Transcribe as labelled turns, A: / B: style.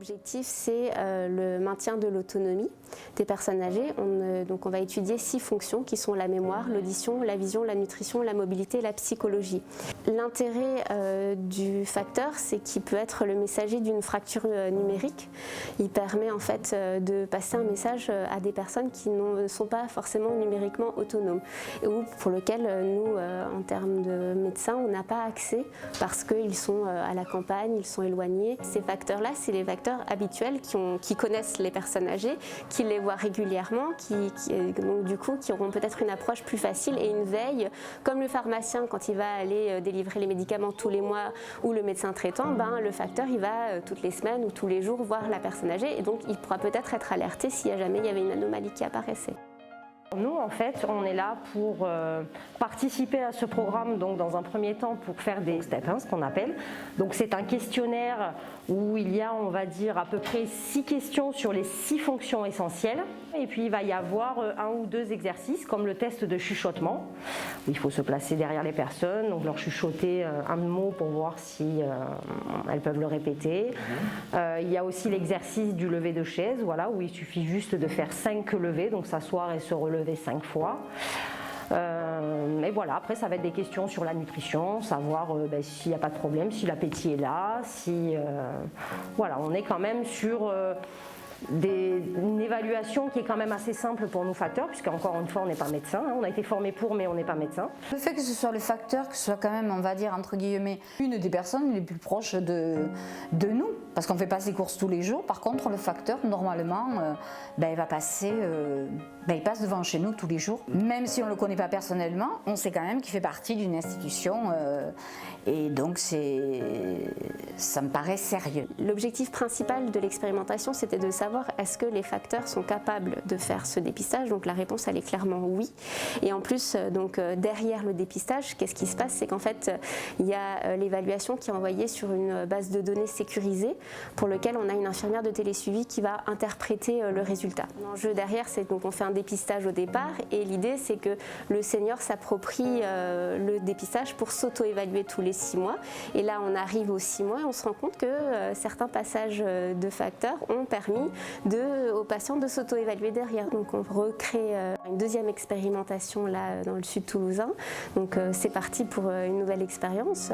A: L'objectif, c'est le maintien de l'autonomie des personnes âgées. Donc on va étudier 6 fonctions qui sont la mémoire, l'audition, la vision, la nutrition, la mobilité et la psychologie. L'intérêt du facteur, c'est qu'il peut être le messager d'une fracture numérique. Il permet en fait de passer un message à des personnes qui ne sont pas forcément numériquement autonomes ou pour lesquelles nous, en termes de médecins, on n'a pas accès parce qu'ils sont à la campagne, ils sont éloignés. Ces facteurs-là, c'est les facteurs habituels qui connaissent les personnes âgées, qui les voient régulièrement, donc du coup qui auront peut-être une approche plus facile et une veille, comme le pharmacien quand il va aller délivrer les médicaments tous les mois ou le médecin traitant, le facteur il va toutes les semaines ou tous les jours voir la personne âgée et donc il pourra peut-être être alerté s'il y a jamais il y avait une anomalie qui apparaissait.
B: Nous, en fait, on est là pour participer à ce programme, donc dans un premier temps pour faire des steps, ce qu'on appelle. Donc c'est un questionnaire où il y a, on va dire, à peu près 6 questions sur les 6 fonctions essentielles. Et puis il va y avoir 1 ou 2 exercices, comme le test de chuchotement. Il faut se placer derrière les personnes, donc leur chuchoter un mot pour voir si elles peuvent le répéter. Il y a aussi l'exercice du lever de chaise, voilà, où il suffit juste de faire 5 levées, donc s'asseoir et se relever 5 fois. Et voilà, après ça va être des questions sur la nutrition, savoir s'il n'y a pas de problème, si l'appétit est là, si voilà, on est quand même sur une évaluation qui est quand même assez simple pour nous facteurs, puisqu'encore une fois on n'est pas médecin, on a été formé pour mais on n'est pas médecin.
C: Le fait que ce soit le facteur, que ce soit quand même, on va dire entre guillemets, une des personnes les plus proches de nous, parce qu'on ne fait pas ses courses tous les jours. Par contre le facteur normalement il va passer, il passe devant chez nous tous les jours. Même si on ne le connaît pas personnellement, on sait quand même qu'il fait partie d'une institution et donc ça me paraît sérieux.
A: L'objectif principal de l'expérimentation, c'était de savoir est-ce que les facteurs sont capables de faire ce dépistage. Donc la réponse elle est clairement oui. Et en plus derrière le dépistage, qu'est-ce qui se passe, c'est qu'en fait il y a l'évaluation qui est envoyée sur une base de données sécurisée pour lequel on a une infirmière de télésuivi qui va interpréter le résultat. L'enjeu derrière, c'est donc on fait un dépistage au départ et l'idée c'est que le senior s'approprie le dépistage pour s'auto-évaluer tous les 6 mois. Et là on arrive aux 6 mois et on se rend compte que certains passages de facteurs ont permis aux patients de s'auto-évaluer derrière. Donc on recrée une deuxième expérimentation là dans le sud toulousain. Donc c'est parti pour une nouvelle expérience.